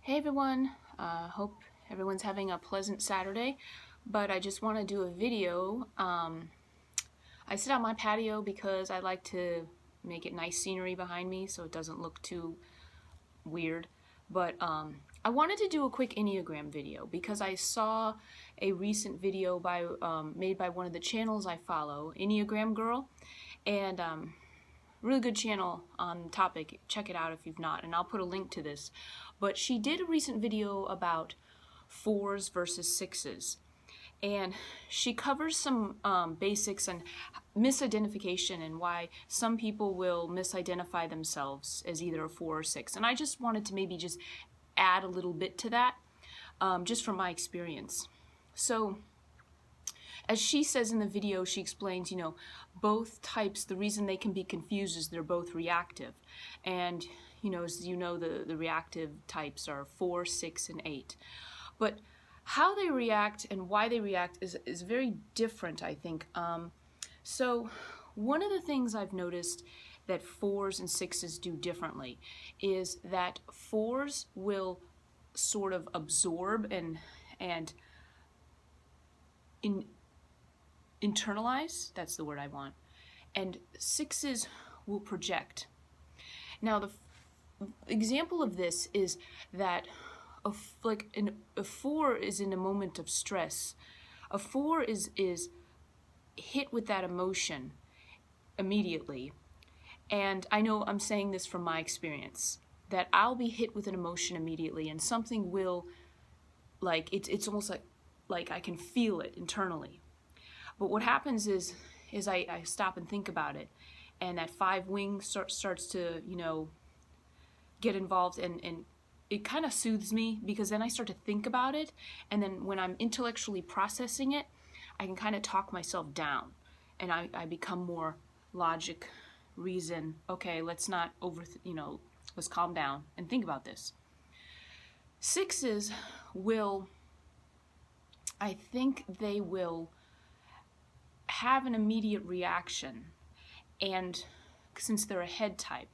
Hey everyone, hope everyone's having a pleasant Saturday, but I just want to do a video. I sit on my patio because I like to make it nice scenery behind me so it doesn't look too weird, but I wanted to do a quick Enneagram video because I saw a recent video made by one of the channels I follow, Enneagram Girl, and really good channel on the topic. Check it out if you've not, and I'll put a link to this. But she did a recent video about 4s versus 6s, and she covers some basics and misidentification and why some people will misidentify themselves as either a 4 or 6. And I just wanted to maybe just add a little bit to that, just from my experience. So as she says in the video, she explains, both types, the reason they can be confused is they're both reactive. And, as you know, the reactive types are 4, 6, and 8. But how they react and why they react is very different, I think. So one of the things I've noticed that 4s and 6s do differently is that 4s will sort of absorb and internalize, that's the word I want, and 6s will project. Now the example of this is that a 4 is in a moment of stress. A 4 is hit with that emotion immediately, and I know I'm saying this from my experience, that I'll be hit with an emotion immediately and something will, it's almost like I can feel it internally. But what happens is I stop and think about it, and that 5 wing starts to, get involved, and it kind of soothes me, because then I start to think about it, and then when I'm intellectually processing it, I can kind of talk myself down, and I become more logic, reason, okay, let's not let's calm down and think about this. 6s will, I think they will have an immediate reaction, and since they're a head type,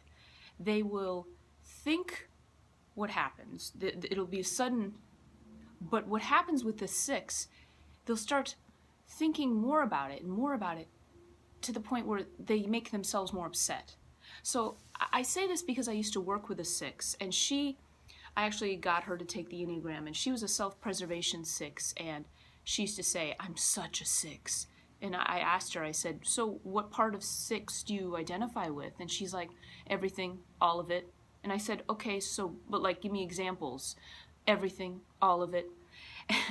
they will think what happens. It'll be sudden, but what happens with the 6, they'll start thinking more about it and more about it to the point where they make themselves more upset. So I say this because I used to work with a 6, and I actually got her to take the Enneagram, and she was a self-preservation 6, and she used to say, "I'm such a 6." And I asked her, I said, "So what part of 6 do you identify with?" And she's like, "Everything, all of it." And I said, "Okay, so, but give me examples." "Everything, all of it."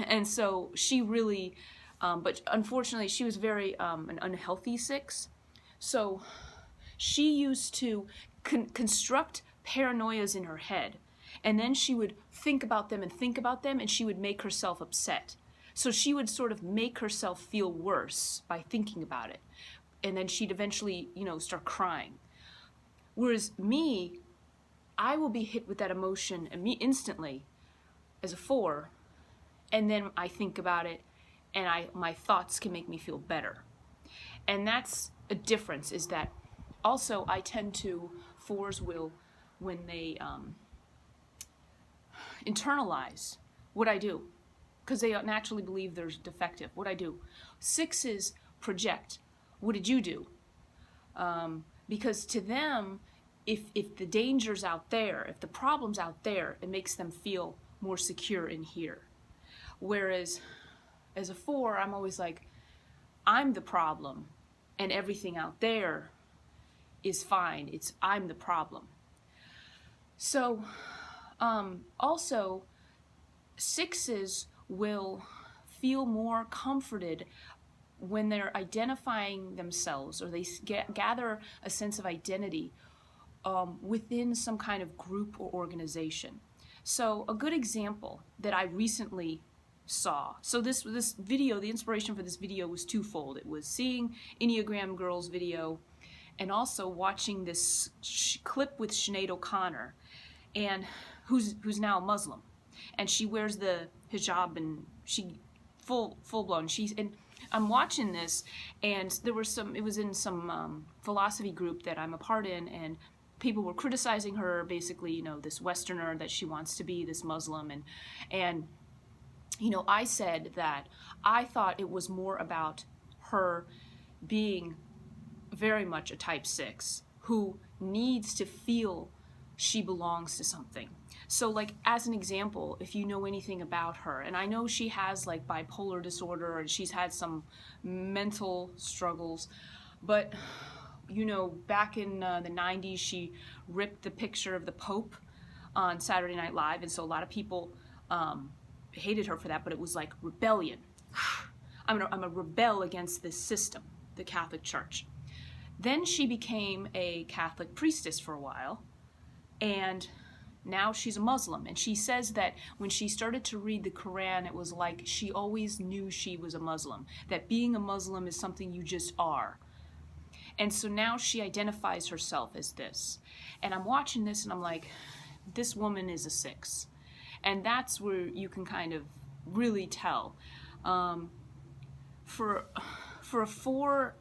And so she really, but unfortunately she was very an unhealthy 6. So she used to construct paranoias in her head, and then she would think about them, and she would make herself upset. So she would sort of make herself feel worse by thinking about it. And then she'd eventually, start crying. Whereas me, I will be hit with that emotion instantly as a 4, and then I think about it, and my thoughts can make me feel better. And that's a difference, is that also I tend to, 4s will, when they internalize what I do, because they naturally believe they're defective, what I do. 6s project, what did you do? Because to them, if the danger's out there, if the problem's out there, it makes them feel more secure in here. Whereas as a 4, I'm always like, I'm the problem, and everything out there is fine. I'm the problem. So also 6s will feel more comforted when they're identifying themselves, or they gather a sense of identity within some kind of group or organization. So a good example that I recently saw, so this video, the inspiration for this video was twofold. It was seeing Enneagram Girl's video, and also watching this clip with Sinead O'Connor, and who's now a Muslim, and she wears the hijab, and she full blown. And I'm watching this, and it was in some philosophy group that I'm a part in, and people were criticizing her, basically, this Westerner that she wants to be, this Muslim, and I said that I thought it was more about her being very much a type 6 who needs to feel she belongs to something. So like, as an example, if you know anything about her, and I know she has like bipolar disorder and she's had some mental struggles, but back in the 90s, she ripped the picture of the Pope on Saturday Night Live, and so a lot of people hated her for that, but it was like rebellion. I'm a rebel against this system, the Catholic Church. Then she became a Catholic priestess for a while, and now she's a Muslim. And she says that when she started to read the Quran, it was like she always knew she was a Muslim, that being a Muslim is something you just are. And so now she identifies herself as this. And I'm watching this and I'm like, this woman is a 6. And that's where you can kind of really tell. For a 4,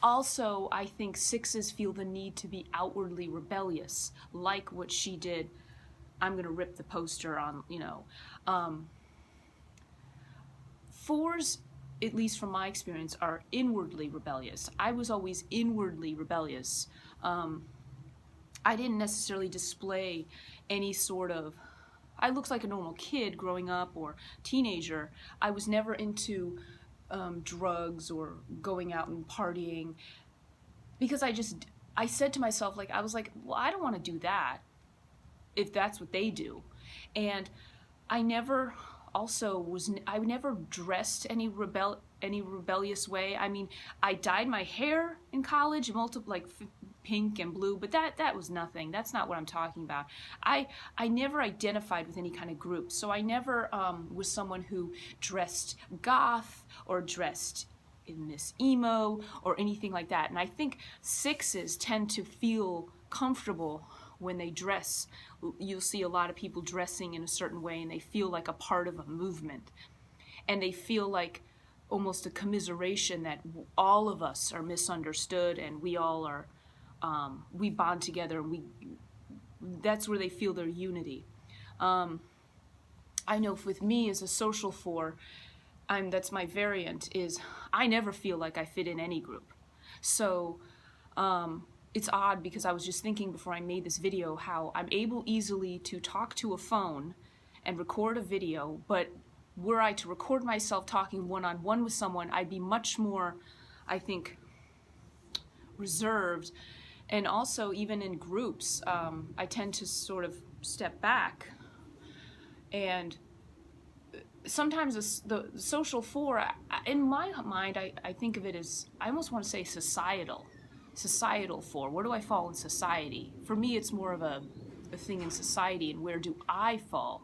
also, I think 6s feel the need to be outwardly rebellious, like what she did. I'm going to rip the poster on, 4s, at least from my experience, are inwardly rebellious. I was always inwardly rebellious. I didn't necessarily display any sort of, I looked like a normal kid growing up or teenager. I was never into drugs or going out and partying, because I said to myself, like, I was like, well, I don't want to do that if that's what they do. And I never dressed any rebellious way. I mean, I dyed my hair in college, pink and blue, but that was nothing. That's not what I'm talking about. I never identified with any kind of group, so I never was someone who dressed goth or dressed in this emo or anything like that. And I think 6s tend to feel comfortable when they dress. You'll see a lot of people dressing in a certain way, and they feel like a part of a movement, and they feel like almost a commiseration that all of us are misunderstood and we all are we bond together, and that's where they feel their unity. I know with me as a social 4, that's my variant, is I never feel like I fit in any group. So it's odd, because I was just thinking before I made this video how I'm able easily to talk to a phone and record a video, but were I to record myself talking one-on-one with someone, I'd be much more, I think, reserved. And also, even in groups, I tend to sort of step back. And sometimes the social 4, in my mind, I think of it as, I almost want to say societal 4. Where do I fall in society? For me, it's more of a thing in society, and where do I fall?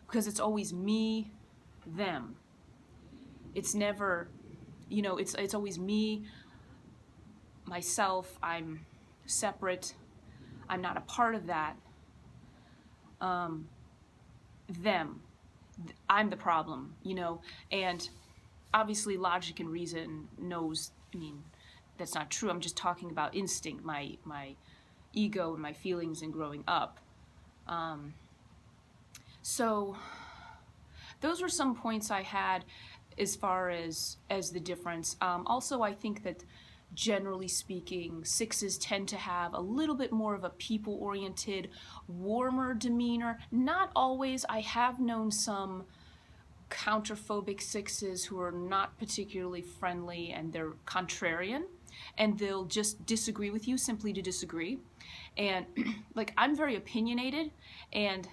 Because it's always me, them. It's never, it's always me, myself. I'm separate. I'm not a part of that. Them. I'm the problem, and obviously logic and reason knows, that's not true. I'm just talking about instinct, my ego and my feelings in growing up. So those were some points I had as far as the difference. Also, I think that generally speaking, 6s tend to have a little bit more of a people-oriented, warmer demeanor. Not always. I have known some counterphobic 6s who are not particularly friendly, and they're contrarian, and they'll just disagree with you simply to disagree. And like, I'm very opinionated, and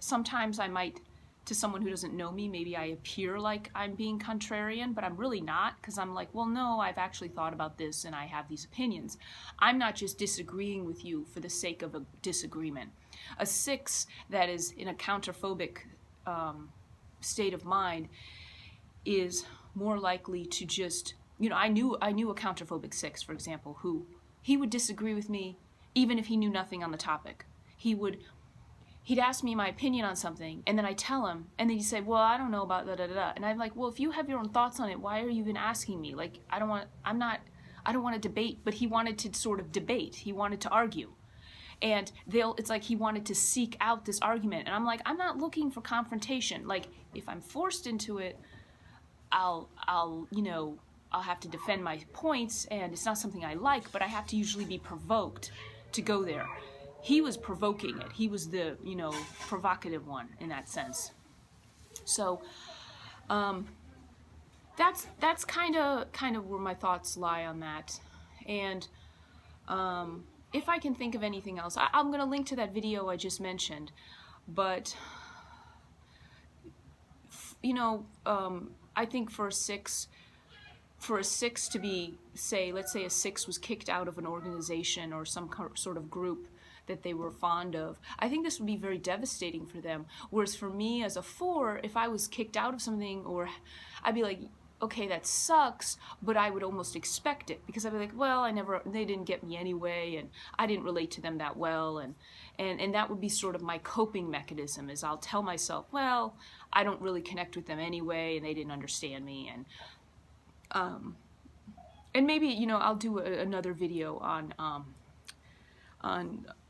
sometimes I might, to someone who doesn't know me, maybe I appear like I'm being contrarian, but I'm really not, because I'm like, well, no, I've actually thought about this and I have these opinions. I'm not just disagreeing with you for the sake of a disagreement. A 6 that is in a counterphobic state of mind is more likely to just, I knew a counterphobic 6, for example, who he would disagree with me even if he knew nothing on the topic. He'd ask me my opinion on something, and then I tell him, and then he'd say, well, I don't know about da da da. And I'm like, well, if you have your own thoughts on it, why are you even asking me? Like, I'm I don't want to debate, but he wanted to sort of debate. He wanted to argue. And it's like he wanted to seek out this argument. And I'm like, I'm not looking for confrontation. Like, if I'm forced into it, I'll have to defend my points, and it's not something I like, but I have to usually be provoked to go there. He was provoking it. He was the, provocative one in that sense. So, that's kind of where my thoughts lie on that. And if I can think of anything else, I'm going to link to that video I just mentioned. But I think for a six to be, let's say a six was kicked out of an organization or some sort of group that they were fond of, I think this would be very devastating for them. Whereas for me as a 4, if I was kicked out of something, or I'd be like, okay, that sucks, but I would almost expect it, because I'd be like, well, they didn't get me anyway, and I didn't relate to them that well, and that would be sort of my coping mechanism, is I'll tell myself, well, I don't really connect with them anyway, and they didn't understand me, and maybe, I'll do another video on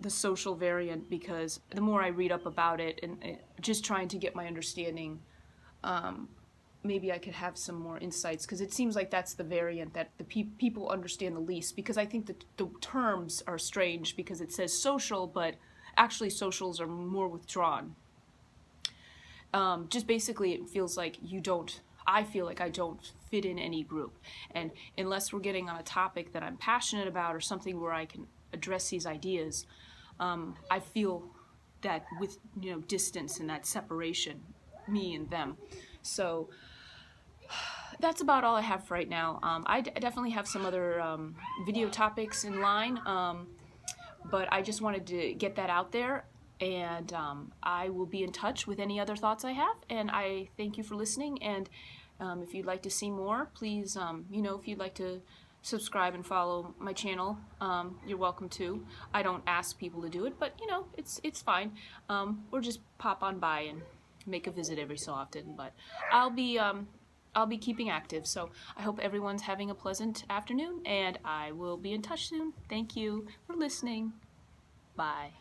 the social variant, because the more I read up about it, and just trying to get my understanding, maybe I could have some more insights, because it seems like that's the variant that the people understand the least, because I think that the terms are strange, because it says social, but actually socials are more withdrawn. Just basically it feels like I feel like I don't fit in any group, and unless we're getting on a topic that I'm passionate about, or something where I can address these ideas, I feel that with distance and that separation, me and them. So that's about all I have for right now. I definitely have some other video topics in line, but I just wanted to get that out there, and I will be in touch with any other thoughts I have, and I thank you for listening. And if you'd like to see more, please, if you'd like to subscribe and follow my channel, you're welcome to. I don't ask people to do it, but it's fine. Or just pop on by and make a visit every so often. But I'll be keeping active, so I hope everyone's having a pleasant afternoon, and I will be in touch soon. Thank you for listening. Bye.